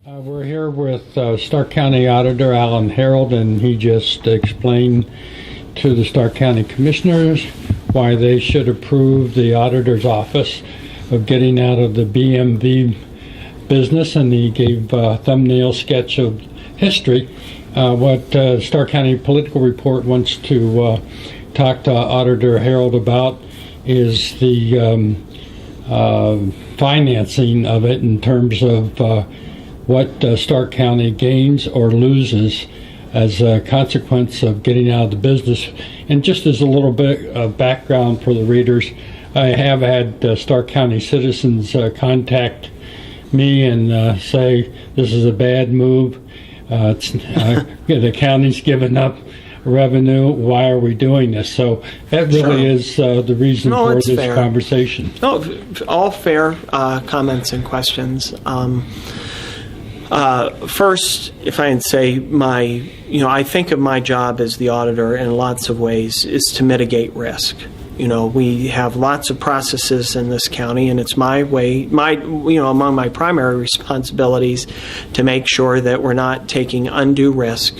We're here with Stark County Auditor Alan Harold, and he just explained to the Stark County Commissioners why they should approve the Auditor's Office of getting out of the BMV business, and he gave a thumbnail sketch of history. What Stark County Political Report wants to talk to Auditor Harold about is the financing of it in terms of what Stark County gains or loses as a consequence of getting out of the business. And just as a little bit of background for the readers, I have had Stark County citizens contact me and say this is a bad move. The county's given up revenue. Why are we doing this? So that really is the reason for this conversation. No, all fair comments and questions. First, if I can say I think of my job as the auditor in lots of ways is to mitigate risk. We have lots of processes in this county, and it's among my primary responsibilities to make sure that we're not taking undue risk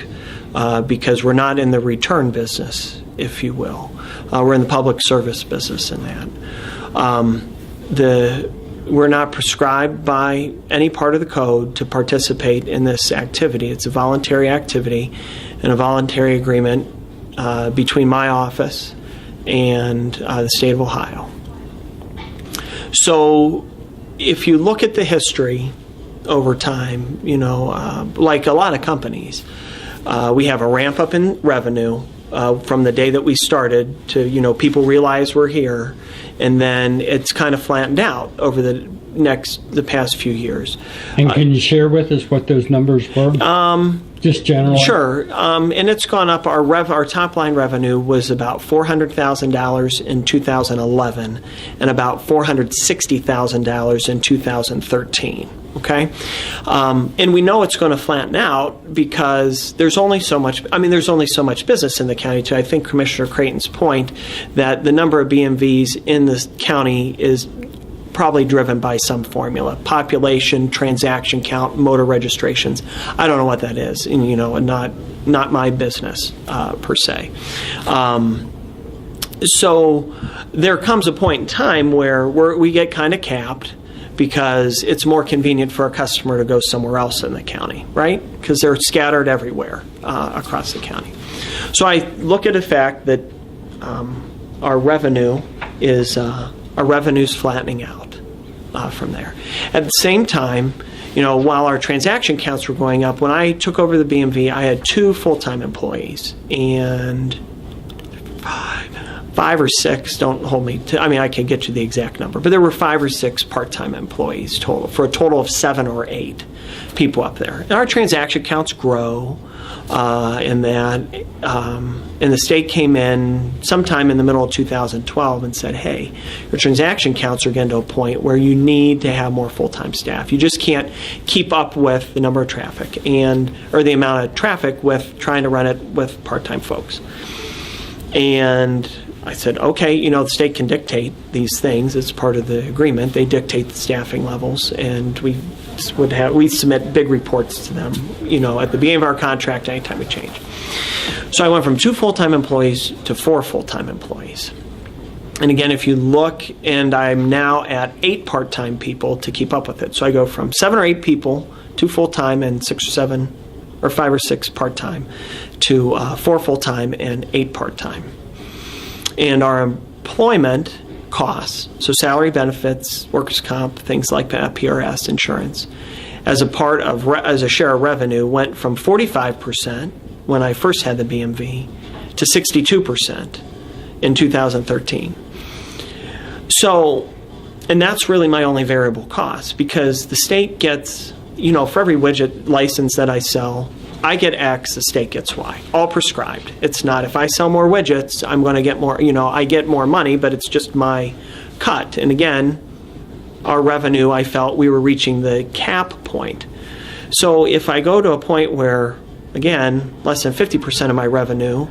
because we're not in the return business, if you will. We're in the public service business in that. We're not prescribed by any part of the code to participate in this activity. It's a voluntary activity and a voluntary agreement between my office and the state of Ohio. So if you look at the history over time, like a lot of companies, we have a ramp up in revenue from the day that we started to, people realize we're here, and then it's kind of flattened out over the past few years. And can you share with us what those numbers were? Just generally? Sure. And it's gone up. Our top line revenue was about $400,000 in 2011 and about $460,000 in 2013. Okay? And we know it's going to flatten out because there's only so much business in the county, to I think Commissioner Creighton's point that the number of BMVs in this county is probably driven by some formula: population, transaction count, motor registrations. I don't know what that is, and not my business per se. So there comes a point in time where we get kind of capped because it's more convenient for a customer to go somewhere else in the county, right? Because they're scattered everywhere across the county. So I look at the fact that our revenue's flattening out from there. At the same time, while our transaction counts were going up, when I took over the BMV, I had 2 full-time employees and five or six, don't hold me to, I can get you the exact number, but there were 5 or 6 part-time employees total, for a total of 7 or 8 people up there. And our transaction counts grow in that, and the state came in sometime in the middle of 2012 and said, hey, your transaction counts are getting to a point where you need to have more full-time staff. You just can't keep up with the number of traffic or the amount of traffic with trying to run it with part-time folks. And I said, okay, the state can dictate these things. It's part of the agreement. They dictate the staffing levels, and we submit big reports to them, at the beginning of our contract anytime we change. So I went from 2 full-time employees to 4 full-time employees. And again, if you look, and I'm now at 8 part-time people to keep up with it. So I go from 7 or 8 people, 2 full-time and 6 or 7 or 5 or 6 part-time, to 4 full-time and 8 part-time. And our employment costs, so salary, benefits, workers' comp, things like that, PRS, insurance, as a share of revenue, went from 45% when I first had the BMV to 62% in 2013. So, and that's really my only variable cost, because the state gets, for every widget license that I sell, I get X, the state gets Y, all prescribed. It's not, if I sell more widgets, I'm going to get more, I get more money, but it's just my cut. And again, our revenue, I felt we were reaching the cap point. So if I go to a point where, again, less than 50% of my revenue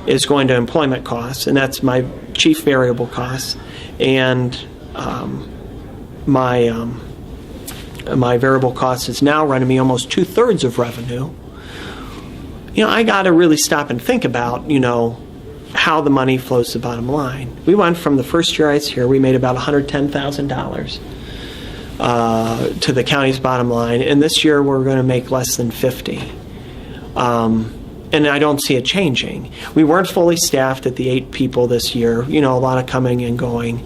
is going to employment costs, and that's my chief variable costs, and my my variable cost is now running me almost 2/3 of revenue. I got to really stop and think about, how the money flows to the bottom line. We went from the first year I was here, we made about $110,000 to the county's bottom line, and this year we're going to make less than 50. And I don't see it changing. We weren't fully staffed at the 8 people this year. A lot of coming and going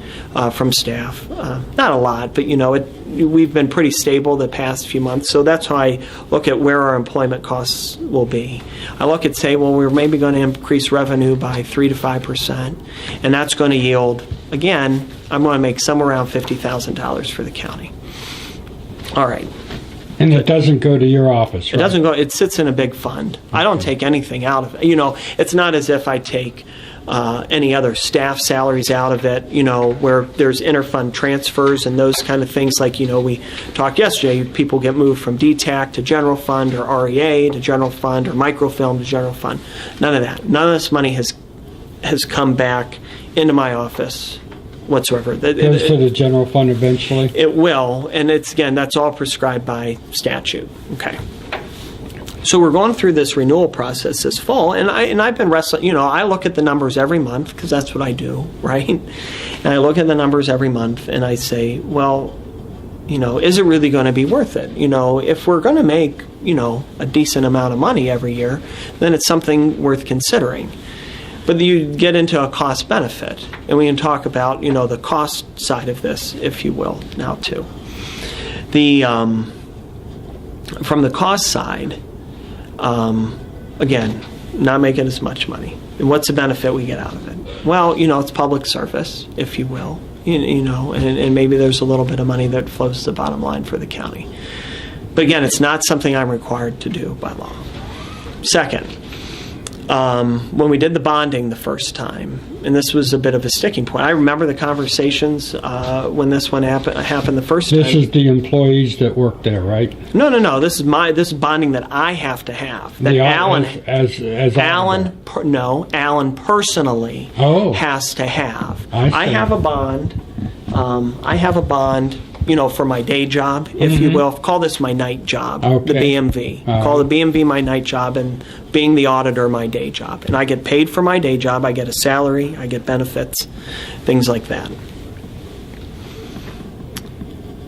from staff. Not a lot, but we've been pretty stable the past few months. So that's how I look at where our employment costs will be. I look at we're maybe going to increase revenue by 3 to 5%, and that's going to yield, again, I'm going to make somewhere around $50,000 for the county. All right. And it doesn't go to your office, right? It doesn't go. It sits in a big fund. I don't take anything out of it. It's not as if I take any other staff salaries out of it, where there's interfund transfers and those kind of things. Like, we talked yesterday, people get moved from DTAC to general fund, or REA to general fund, or microfilm to general fund. None of that. None of this money has come back into my office whatsoever. It goes to the general fund eventually? It will, and that's all prescribed by statute. Okay. So we're going through this renewal process this fall, and I've been wrestling. I look at the numbers every month because that's what I do, right? And I look at the numbers every month, and I say, well, is it really going to be worth it? If we're going to make a decent amount of money every year, then it's something worth considering. But you get into a cost benefit, and we can talk about the cost side of this, if you will, now too. From the cost side, again, not making as much money. And what's the benefit we get out of it? Well, it's public service, if you will, and maybe there's a little bit of money that flows to the bottom line for the county. But again, it's not something I'm required to do by law. Second, when we did the bonding the first time, and this was a bit of a sticking point. I remember the conversations when this one happened the first time. This is the employees that work there, right? No. This is bonding that I have to have. That Alan Alan personally has to have. I have a bond. I have a bond. For my day job, if you will. Call this my night job, the BMV. Call the BMV my night job, and being the auditor my day job. And I get paid for my day job. I get a salary. I get benefits, things like that.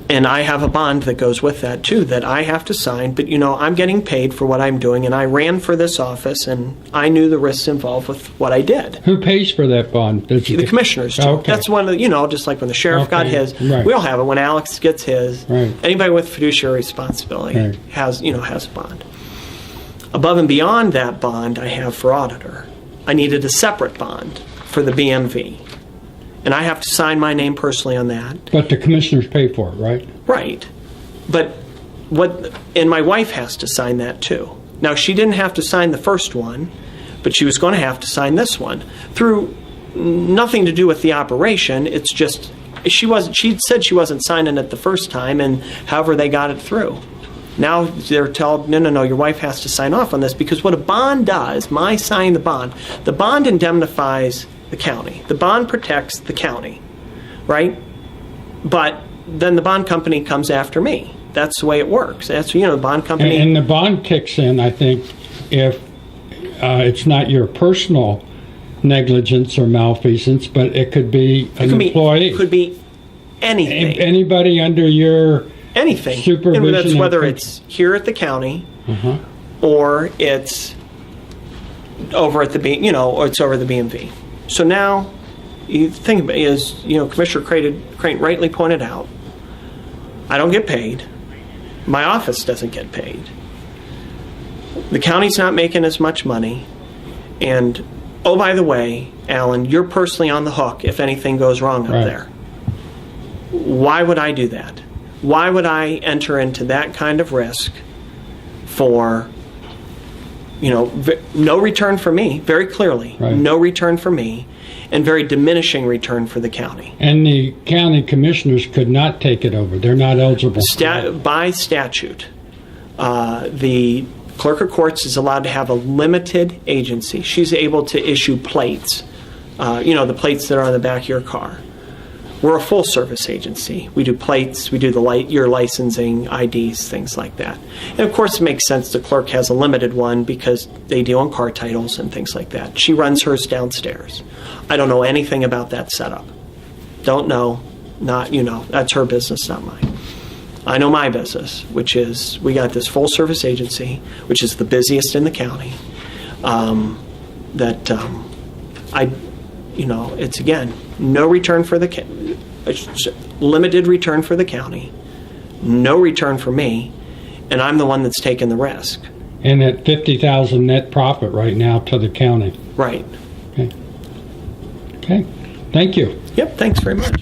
And I have a bond that goes with that, too, that I have to sign. But, I'm getting paid for what I'm doing, and I ran for this office, and I knew the risks involved with what I did. Who pays for that bond? The commissioners do. Okay. That's one of the, just like when the sheriff got his, right. We all have it. When Alex gets his, right. Anybody with fiduciary responsibility right. has a bond. Above and beyond that bond I have for auditor, I needed a separate bond for the BMV. And I have to sign my name personally on that. But the commissioners pay for it, right? Right. And my wife has to sign that too. Now, she didn't have to sign the first one, but she was going to have to sign this one. Through nothing to do with the operation, it's just, she said she wasn't signing it the first time, and however they got it through. Now they're told, no, your wife has to sign off on this, because what a bond does, my signing the bond indemnifies the county. The bond protects the county, right? But then the bond company comes after me. That's the way it works. That's, the bond company. And the bond kicks in, I think, if it's not your personal negligence or malfeasance, but it could be an employee. It could be anything. Anybody under your supervision. And that's whether it's here at the county or it's over at the or it's over the BMV. So now, you think about it, as Commissioner Crane rightly pointed out, I don't get paid. My office doesn't get paid. The county's not making as much money. And, oh, by the way, Alan, you're personally on the hook if anything goes wrong up there. Why would I do that? Why would I enter into that kind of risk for, no return for me, very clearly, no return for me, and very diminishing return for the county. And the county commissioners could not take it over. They're not eligible. By statute, the clerk of courts is allowed to have a limited agency. She's able to issue plates, the plates that are on the back of your car. We're a full-service agency. We do plates, we do your licensing, IDs, things like that. And of course, it makes sense the clerk has a limited one because they deal in car titles and things like that. She runs hers downstairs. I don't know anything about that setup. Don't know. Not, that's her business, not mine. I know my business, which is we got this full-service agency, which is the busiest in the county. It's again, no return for limited return for the county, no return for me, and I'm the one that's taking the risk. And at $50,000 net profit right now to the county. Right. Okay. Thank you. Yep. Thanks very much.